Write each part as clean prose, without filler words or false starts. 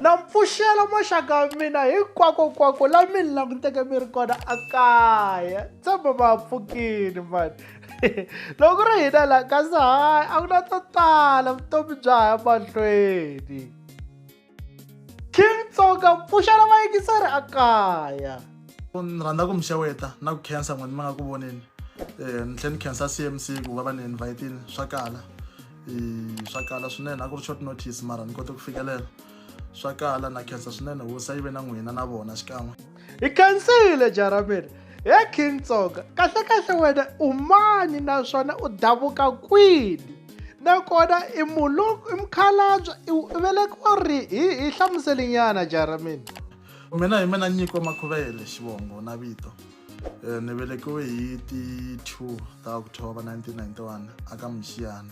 na mpfuxela maxaka ya mina hinkwako la mi languteke mi ri kona a kaya tshemba ma pfukini mani loko ri hina la kasi hayi a ku na to tala vutomi bya haya mahlweni King Tsonga mpfuxela vayingiseri a kaya ni rhandza ku mi xeweta na ku khensa n'wina mi nga ku voneni ni tlhela ni khensa CMC ku va va ni invite-ini swa kala swinene a ku ri short notice mara ni kote ku fikelela swa kala na khensa swinene hosi yi ve na n'wina na vona xikan'we hi khensile jaramini he King Tsonga kahle wena u mani naswona u davuka kwini nakona i mukhalabye i velekiwa ri hi hlamuselinyana jaramini mina hi mina nyiko makhuvele xivongo na vito ni velekiwe hi ti 2 ta October 1991 aka Mixiyani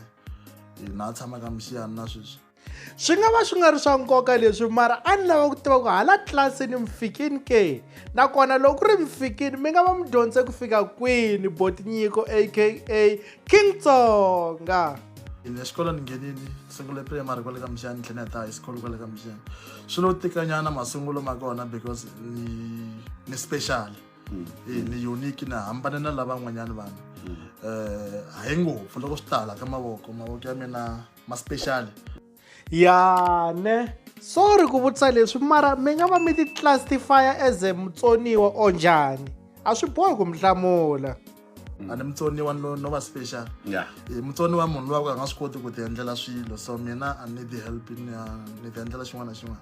na tshama ka Mixiyani na sweswi swi nga va swi nga ri swa nkoka leswi mara a ni lava ku tiva ku hala tlilasini mi fikini ke nakona loko ri mi fikini mi nga va mi dyondze ku fika kwini boti nyiko aka King Tsonga xikolo ni ngenini sungule primary kwale ka Mixiyani tlhela ni ta high school kwale ka Mixiyani swi lo tikanyana masungulo ma kona because ni special ni unique na hambane na lava n'wanyana vanhu hayi ngopfu loko swi tala ka mavoko ya mina ma special yane sorry ku vutisa leswi mara mi nga va mi ti classify as mutsoniwa o njhani a swi bohi ku mi hlamula a ni mutsoniwa no va special mutsoniwa munhu loyi a nga swi koti ku ti endlela swilo so mina a need help ni ti endlela xin'wana na xin'wana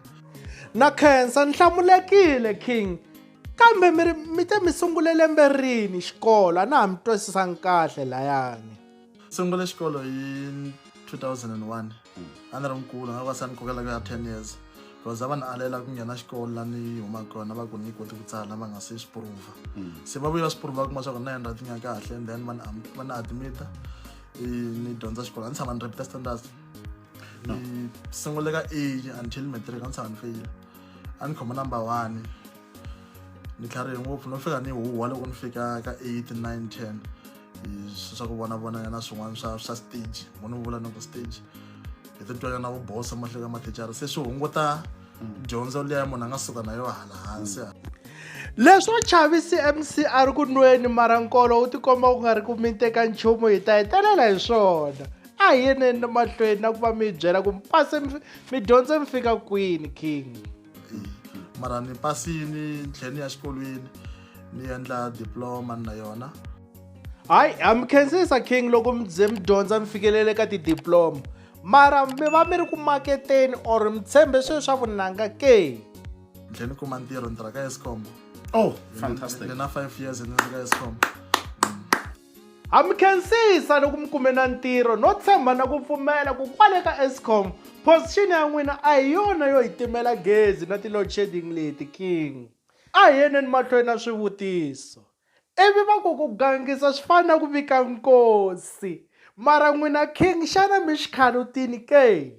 na khensa ni hlamulekile King kambe mi te mi sungule lembe rini xikolo a na ha mi twisisanga kahle layani sungule xikolo hi 2001 a ni ri nkulu nga va sa ni kokela ku ya 10 years because a va ni alela ku nghena xikolo la ni huma kona va ku ni koti ku tsala va nga se swi prova se va vuye va swi prova kuma swa ku na endla tinga kahle and then va ni admita ni dyondza xikolo a ni tshama ni repeat standards ni sungule ka A until matric a ni tshama ni fail a ni khoma number 1 ni tlharihe ngopfu no fika ni huwa loko ni fika ka 8 9 10 swa ku vona na swin'wana swa stage munhu vula na ku stage hi titwela na vubosa mahlweni ka mathicara se swi hunguta dyondzo leya munhu a nga suka na yo hala hansi leswi You Chavi CMC a ri ku nweni mara nkolo wu tikomba ku nga ri ku mi teka nchumu hi ta hetelela hi swona a hi yeneni mahlweni na ku va mi byela ku mpase mi dyondze mi fika kwini King mara ni pasini tlhela ni ya xikolweni ni endla diploma na yona hayi ha mi khensisa King loko mi ze mi dyondza mi fikelele ka ti-diploma mara mi va mi ri ku maketeni or mi tshembe swilo swa vunanga ke tlhela ni kuma ntirho ni tirha ka Eskom Fantastic. ni na 5 years ni ri ka Eskom ha mi khensisa loko mi kume na ntirho no tshemba na ku pfumela ku kwale ka Eskom position ya n'wina a hi yona yo hi timela gezi na ti-load shedding leti King a hi yeneni mahlweni na swivutiso ivi va ku gangisa swi fana na ku vika nkosi mara n'wina King xana mi xikhalutini ke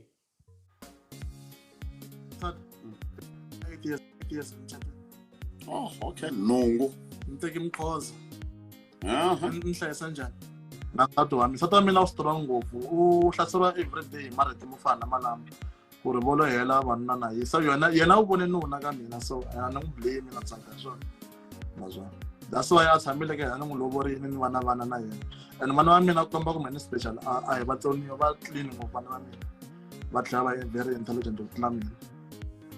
Oh, okay. Nungu. ni teki Mkhoza Uh-huh. ni hlayisa njhani na nsati wa mina u strong ngopfu u hlaseriwa everyday hi marito mo fana na malamba ku ri volo hela vanuna na yisa yena u vone nuna ka mina so a ni n'wi blame na tsaka hi swona naswona that's why a tshamile ka yena ni n'wi lovorile ni va na vana na yena and vana va mina ku komba ku mani special a hi vatsoniwa va clean ngopfu vana va mina va tlhela va very intelligent ku tlula mina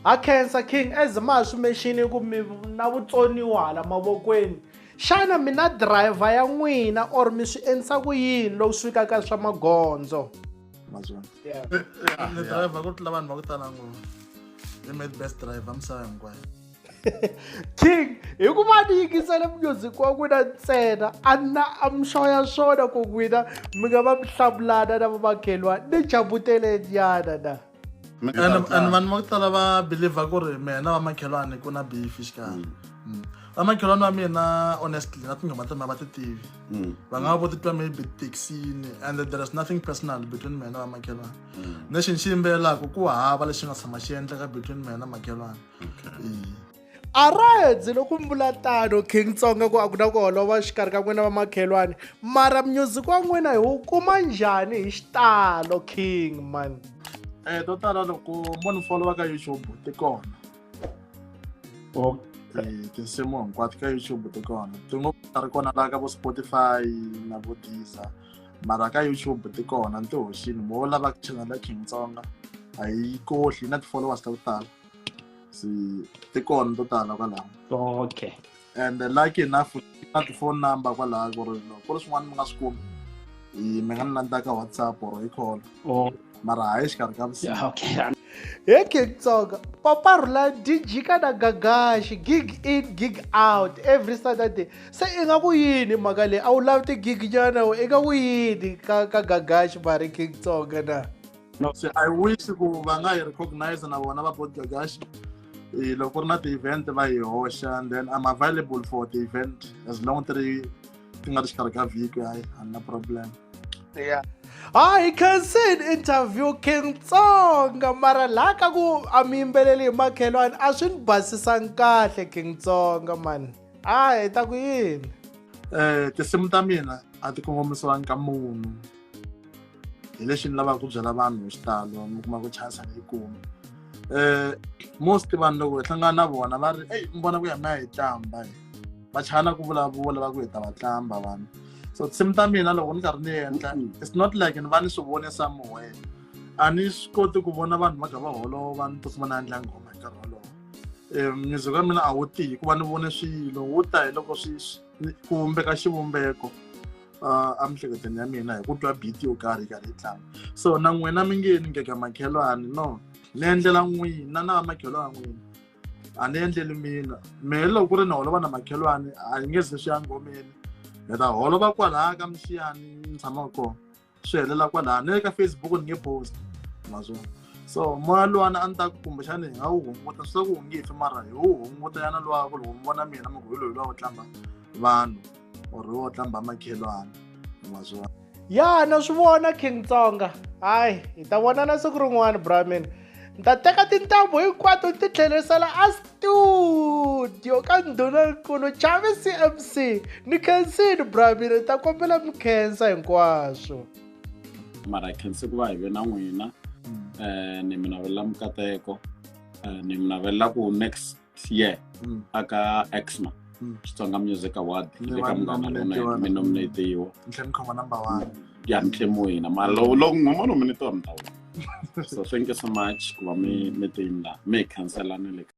ha khensa King as ma swi mention ku mi na vutsoniwa hala mavokweni xana mina driver ya n'wina or mi swi endlisa ku yini loko swi fika ka swa magondzo naswona ni driver ku tlula vanhu va ku tala ngopfu i made best driver misava hinkwayo King hi ku va ni yingisela music wa n'wina ntsena a mi xoya swona ku n'wina mi nga va mi hlamulana na vamakhelwani ni jabutelenyana na and vanhu va ku tala va believer ku ri mina va makhelwani ku na beef xikarhi va makhelwani wa mina honestly na tinghoma ta mina va ti tivi va nga vo titwa maybe taxini and there is nothing personal between mina va makhelwani lexi ni xi yimbelelaka ku hava lexi nga tshama xi endleka between mina na makhelwani a redzi loko mi vula tano King Tsonga ku a ku na ku holova xikarhi ka n'wina va makhelwani mara music wa n'wina hi wu kuma njhani hi xitalo King man to tala loko munhu follow ka YouTube ti kona. Tinsimu hinkwato ka YouTube ti kona. Ti ri kona laha ka vo Spotify na vo Deezer. Mara ka YouTube ti kona ti hoxini. Mo lava channel ya King Tsonga. A yi kohli na ti-followers ta ku tala. Ti kona to tala kwalaho. Okay. And like enough na ti-phone number kwalaho ku ri loko ku ri swin'wana mi nga swi kumi, mi nga ni landza ka WhatsApp or hi call. Mara hayi xikarhi ka vusiku. Okay. Hey King Tsonga, Papa Rula dijika na gagashi, gig in, gig out every Saturday. Se inga ku yini mhaka leyi? A wu lavi ti-gig nyana we, inga ku yini ka gagashi mari King Tsonga na? No, so I wish ku va nga hi recognize na vona va bot gagashi. Loko ku ri na ti-event va hi hoxa, and then I'm available for the event as long ti nga ri xikarhi ka vhiki, hayi no problem. Yeah. I can see an interview King Tsonga mara la ka ku a mi yimbeleli hi makhelwani a swi ni basisanga kahle King Tsonga man. Hi ta ku yini? Tinsimu ta mina a ti kongomisiwangi ka munhu. Hi lexi ni lavaka ku byela vanhu hi xitalo mi kuma ku chance ni yi kumi. Most vanhu loko hi hlangana na vona va ri mi vona ku ya mi ya hi tlamba va chana ku vulavula va ku hi ta va tlamba vanhu. So tinsimu ta mina loko ni karhi ni endla, it's not like ni va ni swi vone somewhere. A ni swi koti ku vona vanhu va kha va holova ni to na endla nghoma hi nkarhi wolowo. Music wa mina a wu tihi ku va ni vone swilo, wu ta hi loko ku vumbeka xivumbeko emihleketweni ya mina hi ku twa beat yo karhi yi karhi yi tlanga. So na n'wina mi nge ni ngeka makhelwani, no, ni endlela n'wina na makhelwani n'wina. A ni endleli mina. Mehe loko ku ri ni holova na makhelwani a yi nge ze swi ya ngomeni. Ni ta holova kwalaha ka mixiyani ni tshamaka kona. Swi helela kwalaha. Ni le ka Facebook ni nge post. Mazwo. So moya luwana a ni ta kumbexana hi nga wu hunguta, swi ku wu nge fi mara hi wu hunguta yana luwa ku loko mi vona mina mi ku hi loyi luwa wo tlamba vanhu or hi wo tlamba makhelwani. Mazwo. Ya na swi vona King Tsonga. Hayi hi ta vonana siku rin'wana Brahmin. Ni ta teka tintambu hinkwato ti tlherisela a studio ka ndhunankulu You Chavi CMC. Ni khensini Brahmin, ni ta kombela mi khensa hinkwaswo. Mara hi khense ku va hi ve na n'wina. Ni mi navelela mikateko. Ni mi navelela ku next year aka Exma Xitsonga Music Award le ka Munghana Lonene mi nominate-iwa. Ni tlhela ni khoma number 1. Ya ni tlhela wina mara loko n'wina nominate-iwa mi ta wina. So thank you so much ku va mi te yini laha. Mi hi khenselani le.